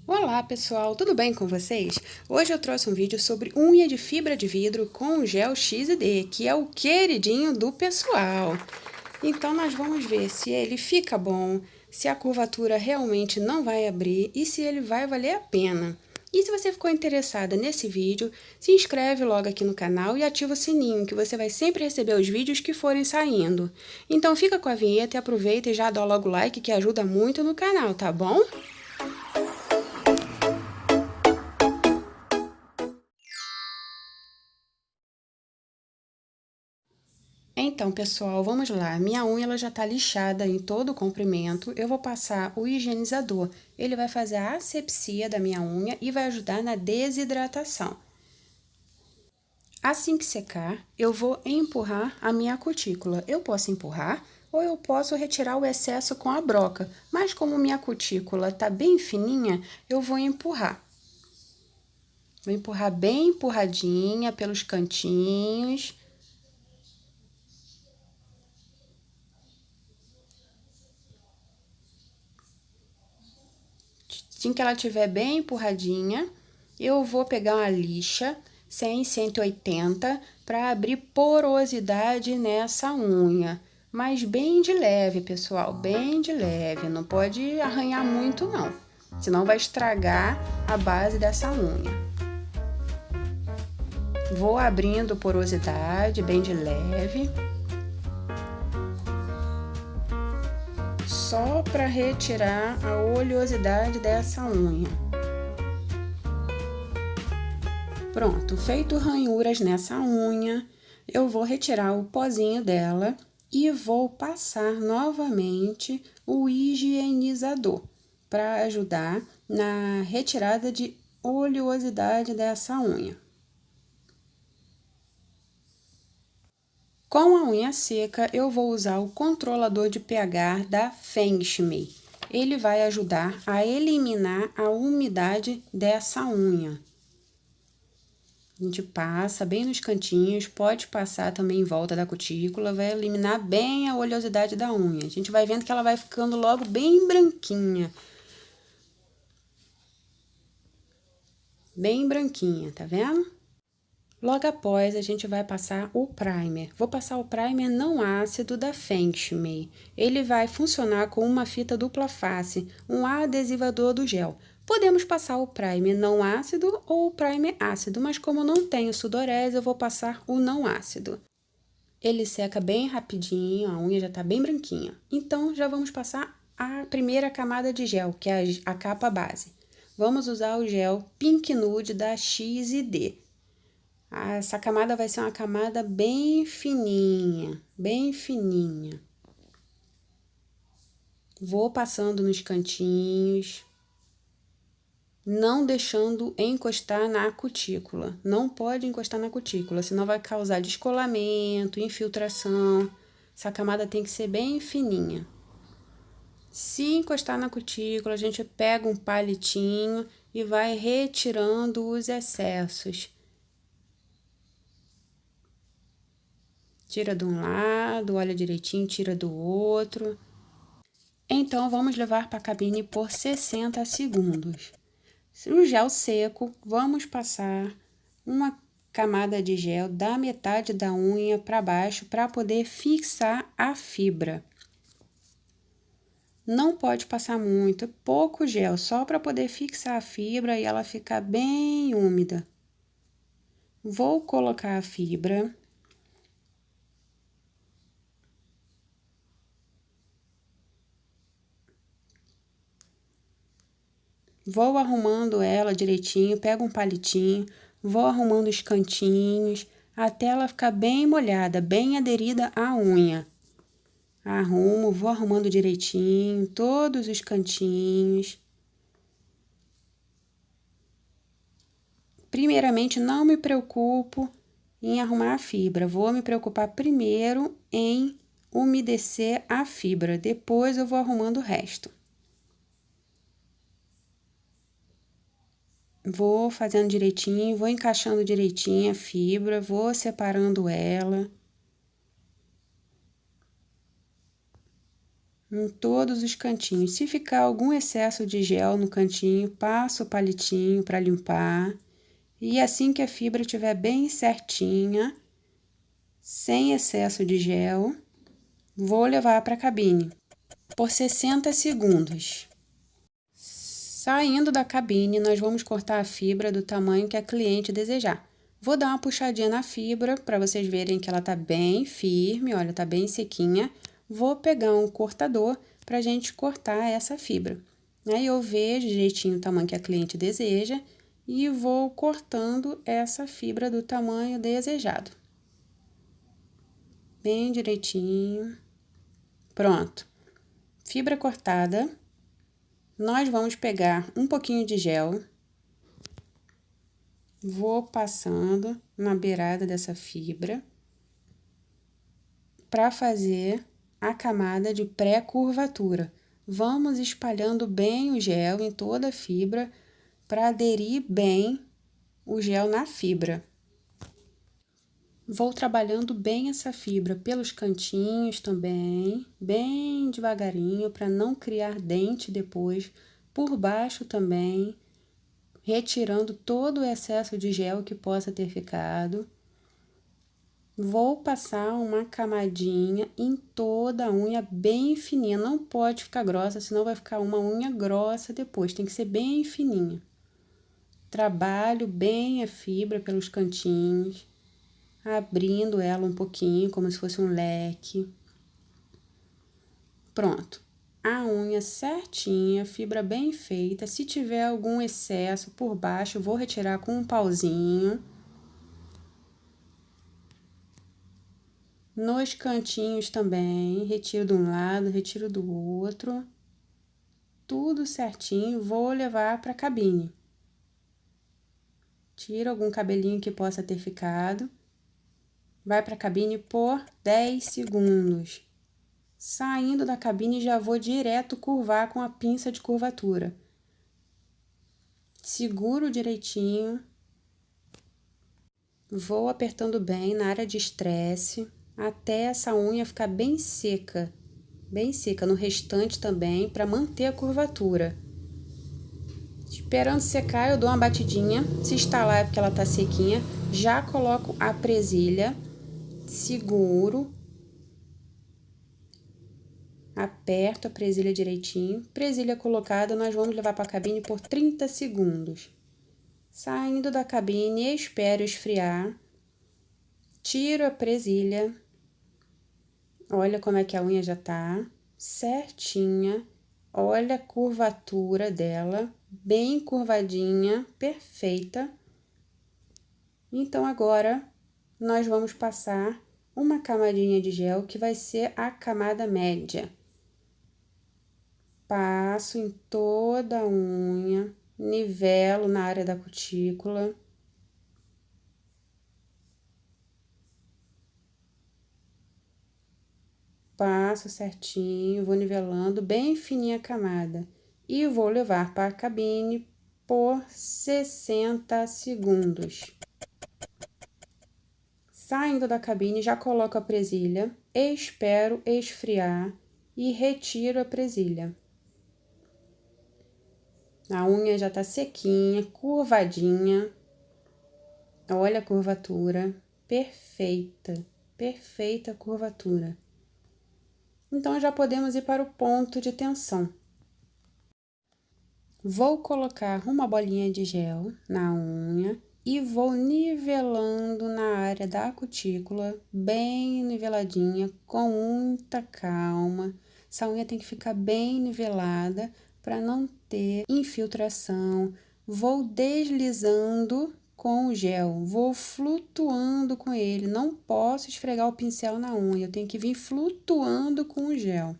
Olá pessoal, tudo bem com vocês? Hoje eu trouxe um vídeo sobre unha de fibra de vidro com gel XD, que é o queridinho do pessoal. Então nós vamos ver se ele fica bom, se a curvatura realmente não vai abrir e se ele vai valer a pena. E se você ficou interessada nesse vídeo, se inscreve logo aqui no canal e ativa o sininho, que você vai sempre receber os vídeos que forem saindo. Então fica com a vinheta e aproveita e já dá logo o like, que ajuda muito no canal, tá bom? Então, pessoal, vamos lá. Minha unha ela já tá lixada em todo o comprimento. Eu vou passar o higienizador. Ele vai fazer a asepsia da minha unha e vai ajudar na desidratação. Assim que secar, eu vou empurrar a minha cutícula. Eu posso empurrar ou eu posso retirar o excesso com a broca. Mas como minha cutícula tá bem fininha, eu vou empurrar. Vou empurrar bem empurradinha pelos cantinhos. Assim que ela estiver bem empurradinha, eu vou pegar uma lixa 100, 180 para abrir porosidade nessa unha. Mas bem de leve, pessoal, bem de leve. Não pode arranhar muito, não. Senão vai estragar a base dessa unha. Vou abrindo porosidade bem de leve. Só para retirar a oleosidade dessa unha. Pronto, feito ranhuras nessa unha, eu vou retirar o pozinho dela e vou passar novamente o higienizador para ajudar na retirada de oleosidade dessa unha. Com a unha seca, eu vou usar o controlador de pH da Feng Shui. Ele vai ajudar a eliminar a umidade dessa unha. A gente passa bem nos cantinhos, pode passar também em volta da cutícula, vai eliminar bem a oleosidade da unha. A gente vai vendo que ela vai ficando logo bem branquinha. Bem branquinha, tá vendo? Logo após, a gente vai passar o primer. Vou passar o primer não ácido da Feng Shui. Ele vai funcionar com uma fita dupla face, um adesivador do gel. Podemos passar o primer não ácido ou o primer ácido, mas como não tenho sudorese, eu vou passar o não ácido. Ele seca bem rapidinho, a unha já tá bem branquinha. Então, já vamos passar a primeira camada de gel, que é a capa base. Vamos usar o gel Pink Nude da XD. Essa camada vai ser uma camada bem fininha, bem fininha. Vou passando nos cantinhos, não deixando encostar na cutícula. Não pode encostar na cutícula, senão vai causar descolamento, infiltração. Essa camada tem que ser bem fininha. Se encostar na cutícula, a gente pega um palitinho e vai retirando os excessos. Tira de um lado, olha direitinho, tira do outro. Então, vamos levar para a cabine por 60 segundos. O gel seco, vamos passar uma camada de gel da metade da unha para baixo para poder fixar a fibra. Não pode passar muito, pouco gel, só para poder fixar a fibra e ela ficar bem úmida. Vou colocar a fibra. Vou arrumando ela direitinho, pego um palitinho, vou arrumando os cantinhos, até ela ficar bem molhada, bem aderida à unha. Arrumo, vou arrumando direitinho, todos os cantinhos. Primeiramente, não me preocupo em arrumar a fibra, vou me preocupar primeiro em umedecer a fibra, depois eu vou arrumando o resto. Vou fazendo direitinho, vou encaixando direitinho a fibra, vou separando ela. em todos os cantinhos. Se ficar algum excesso de gel no cantinho, passo o palitinho para limpar. E assim que a fibra estiver bem certinha, sem excesso de gel, vou levar para a cabine por 60 segundos. Saindo da cabine, nós vamos cortar a fibra do tamanho que a cliente desejar. Vou dar uma puxadinha na fibra para vocês verem que ela tá bem firme, olha, tá bem sequinha. Vou pegar um cortador para a gente cortar essa fibra. Aí eu vejo direitinho o tamanho que a cliente deseja e vou cortando essa fibra do tamanho desejado. Bem direitinho. Pronto. Fibra cortada. Nós vamos pegar um pouquinho de gel. Vou passando na beirada dessa fibra para fazer a camada de pré-curvatura. Vamos espalhando bem o gel em toda a fibra para aderir bem o gel na fibra. Vou trabalhando bem essa fibra pelos cantinhos também, bem devagarinho, para não criar dente depois, por baixo também, retirando todo o excesso de gel que possa ter ficado. Vou passar uma camadinha em toda a unha bem fininha, não pode ficar grossa, senão vai ficar uma unha grossa depois, tem que ser bem fininha. Trabalho bem a fibra pelos cantinhos, abrindo ela um pouquinho, como se fosse um leque. Pronto. A unha certinha, fibra bem feita. Se tiver algum excesso por baixo, vou retirar com um pauzinho. Nos cantinhos também, retiro de um lado, retiro do outro. Tudo certinho, vou levar para a cabine. Tiro algum cabelinho que possa ter ficado. Vai para a cabine por 10 segundos. Saindo da cabine, já vou direto curvar com a pinça de curvatura. Seguro direitinho. Vou apertando bem na área de estresse, até essa unha ficar bem seca no restante também, para manter a curvatura. Esperando secar, eu dou uma batidinha. Se estalar é porque ela tá sequinha. Já coloco a presilha, seguro. Aperto a presilha direitinho. Presilha colocada, nós vamos levar para a cabine por 30 segundos. Saindo da cabine, espero esfriar. Tiro a presilha. Olha como é que a unha já tá certinha. Olha a curvatura dela, bem curvadinha, perfeita. Então, agora, nós vamos passar uma camadinha de gel, que vai ser a camada média. Passo em toda a unha, nivelo na área da cutícula. Passo certinho, vou nivelando bem fininha a camada. E vou levar para a cabine por 60 segundos. Saindo da cabine, já coloco a presilha, espero esfriar e retiro a presilha. A unha já tá sequinha, curvadinha. Olha a curvatura, perfeita, perfeita curvatura. Então, já podemos ir para o ponto de tensão. Vou colocar uma bolinha de gel na unha e vou nivelando na área da cutícula, bem niveladinha, com muita calma. Essa unha tem que ficar bem nivelada para não ter infiltração. Vou deslizando com o gel, vou flutuando com ele. Não posso esfregar o pincel na unha, eu tenho que vir flutuando com o gel.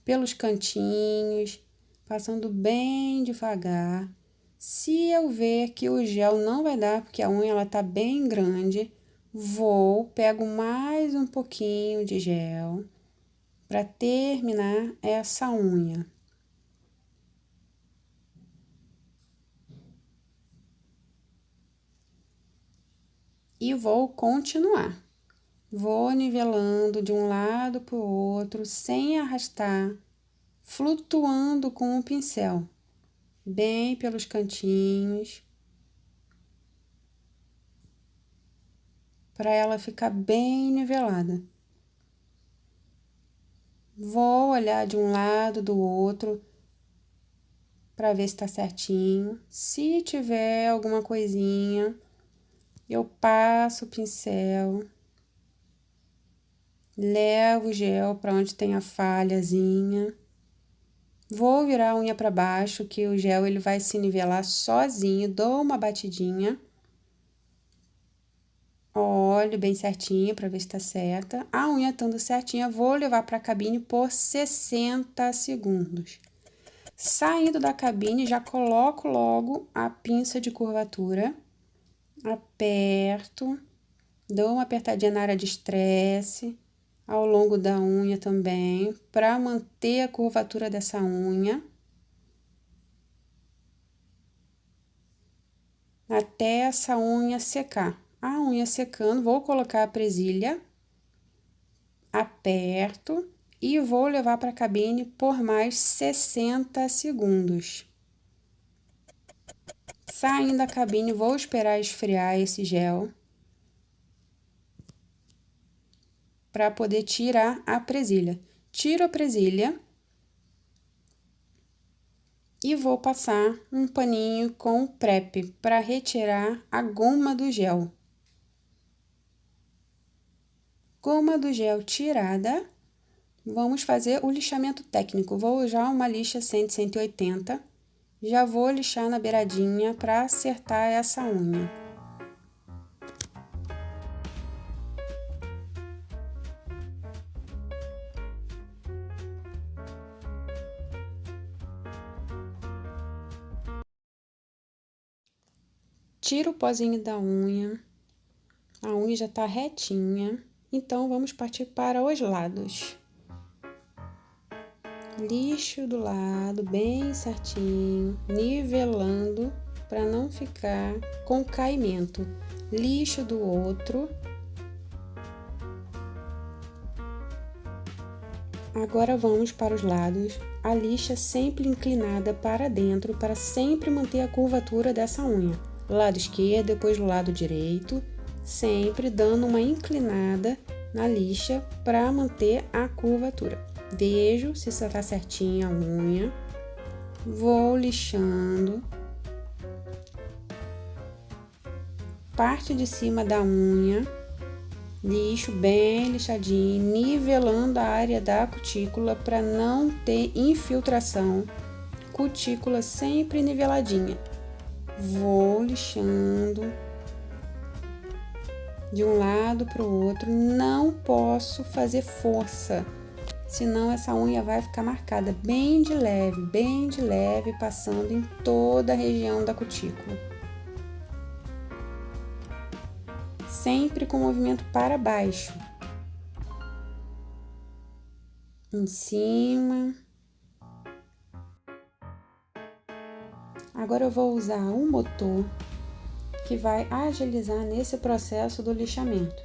Pelos cantinhos, passando bem devagar. Se eu ver que o gel não vai dar, porque a unha ela tá bem grande, pego mais um pouquinho de gel para terminar essa unha. E vou continuar. Vou nivelando de um lado para o outro, sem arrastar flutuando com o pincel, bem pelos cantinhos, para ela ficar bem nivelada. Vou olhar de um lado, do outro, para ver se está certinho. Se tiver alguma coisinha, eu passo o pincel, levo o gel para onde tem a falhazinha. Vou virar a unha para baixo, que o gel ele vai se nivelar sozinho. Dou uma batidinha. Olho bem certinho para ver se tá certa. A unha estando certinha, vou levar para a cabine por 60 segundos. Saindo da cabine, já coloco logo a pinça de curvatura. Aperto, dou uma apertadinha na área de estresse, ao longo da unha também, para manter a curvatura dessa unha. Até essa unha secar. A unha secando, vou colocar a presilha, aperto e vou levar para a cabine por mais 60 segundos. Saindo da cabine, vou esperar esfriar esse gel para poder tirar a presilha. Tiro a presilha e vou passar um paninho com prep para retirar a goma do gel. Goma do gel tirada, vamos fazer o lixamento técnico. Vou usar uma lixa 100-180, já vou lixar na beiradinha para acertar essa unha. Tiro o pozinho da unha, a unha já tá retinha, então vamos partir para os lados. Lixo do lado bem certinho, nivelando para não ficar com caimento. Lixo do outro. Agora vamos para os lados, a lixa sempre inclinada para dentro para sempre manter a curvatura dessa unha. Lado esquerdo, depois do lado direito, sempre dando uma inclinada na lixa para manter a curvatura. Vejo se está certinha a unha, vou lixando, parte de cima da unha, lixo bem lixadinho, nivelando a área da cutícula para não ter infiltração, cutícula sempre niveladinha. Vou lixando de um lado para o outro, não posso fazer força, senão essa unha vai ficar marcada bem de leve, passando em toda a região da cutícula. Sempre com movimento para baixo, em cima. Agora eu vou usar um motor que vai agilizar nesse processo do lixamento.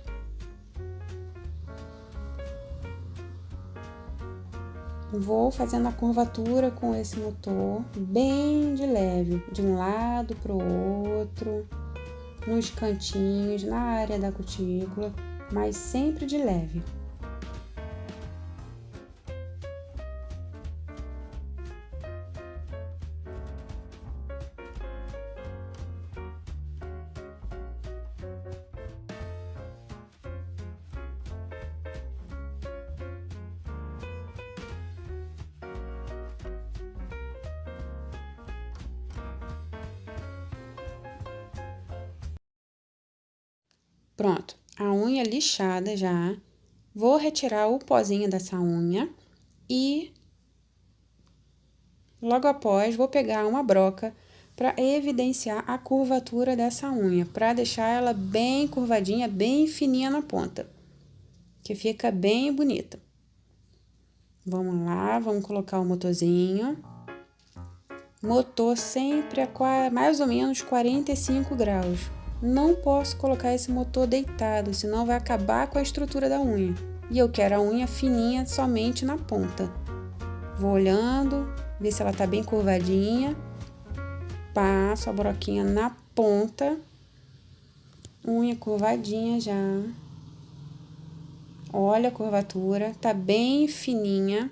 Vou fazendo a curvatura com esse motor bem de leve, de um lado para o outro, nos cantinhos, na área da cutícula, mas sempre de leve. Pronto, a unha lixada já. Vou retirar o pozinho dessa unha e logo após vou pegar uma broca para evidenciar a curvatura dessa unha, para deixar ela bem curvadinha, bem fininha na ponta, que fica bem bonita. Vamos lá, vamos colocar o motorzinho. Motor sempre a mais ou menos 45 graus. Não posso colocar esse motor deitado, senão vai acabar com a estrutura da unha. E eu quero a unha fininha somente na ponta. Vou olhando, ver se ela tá bem curvadinha. Passo a broquinha na ponta. Unha curvadinha já. Olha a curvatura, tá bem fininha.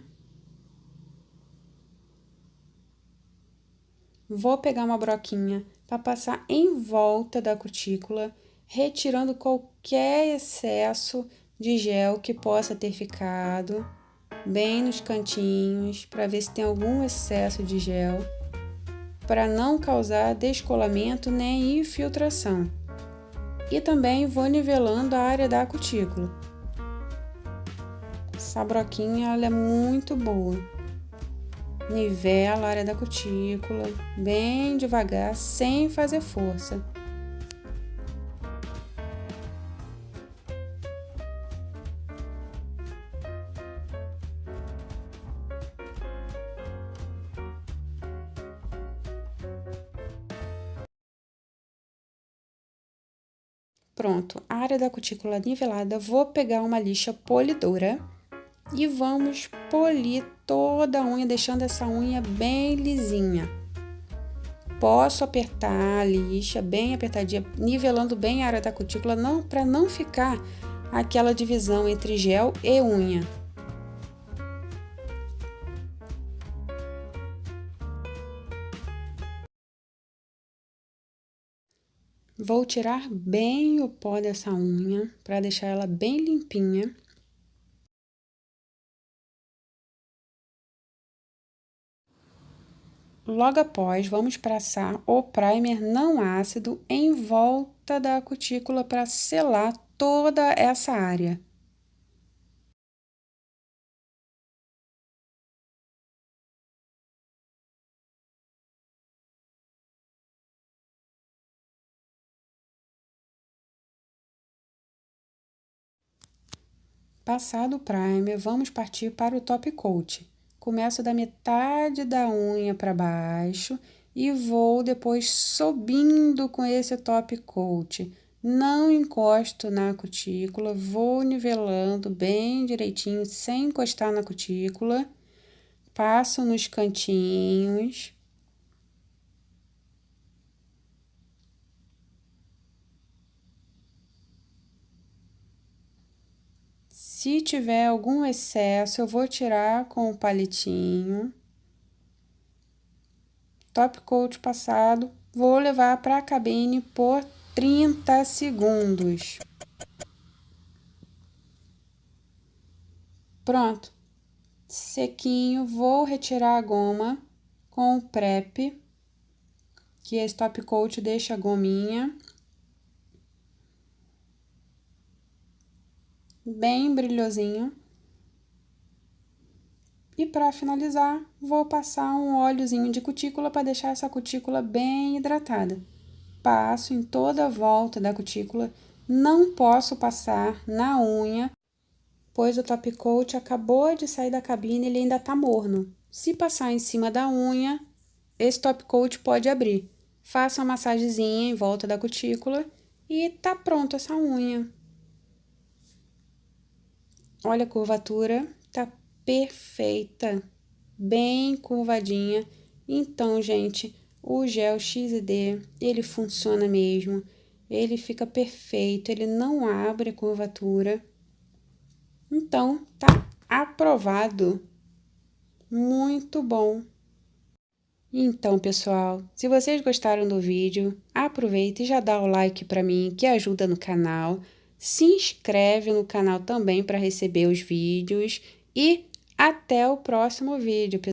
Vou pegar uma broquinha para passar em volta da cutícula, retirando qualquer excesso de gel que possa ter ficado, bem nos cantinhos, para ver se tem algum excesso de gel, para não causar descolamento nem infiltração. E também vou nivelando a área da cutícula. Essa broquinha, ela é muito boa. Nivela a área da cutícula, bem devagar, sem fazer força. Pronto, a área da cutícula nivelada, vou pegar uma lixa polidora e vamos polir toda a unha, deixando essa unha bem lisinha. Posso apertar a lixa bem apertadinha, nivelando bem a área da cutícula, para não ficar aquela divisão entre gel e unha. Vou tirar bem o pó dessa unha, para deixar ela bem limpinha. Logo após, vamos passar o primer não ácido em volta da cutícula para selar toda essa área. Passado o primer, vamos partir para o top coat. Começo da metade da unha para baixo e vou depois subindo com esse top coat. Não encosto na cutícula, vou nivelando bem direitinho, sem encostar na cutícula. Passo nos cantinhos. Se tiver algum excesso, eu vou tirar com o palitinho. Top coat passado, vou levar para a cabine por 30 segundos. Pronto. Sequinho, vou retirar a goma com o prep, que esse top coat deixa a gominha bem brilhosinho. E para finalizar, vou passar um óleozinho de cutícula para deixar essa cutícula bem hidratada. Passo em toda a volta da cutícula, não posso passar na unha, pois o top coat acabou de sair da cabine, ele ainda tá morno. Se passar em cima da unha, esse top coat pode abrir. Faça uma massagenzinha em volta da cutícula e tá pronto essa unha. Olha a curvatura, tá perfeita, bem curvadinha. Então, gente, o gel XD, ele funciona mesmo, ele fica perfeito, ele não abre a curvatura. Então, tá aprovado. Muito bom. Então, pessoal, se vocês gostaram do vídeo, aproveita e já dá o like para mim, que ajuda no canal. Se inscreve no canal também para receber os vídeos e até o próximo vídeo, pessoal.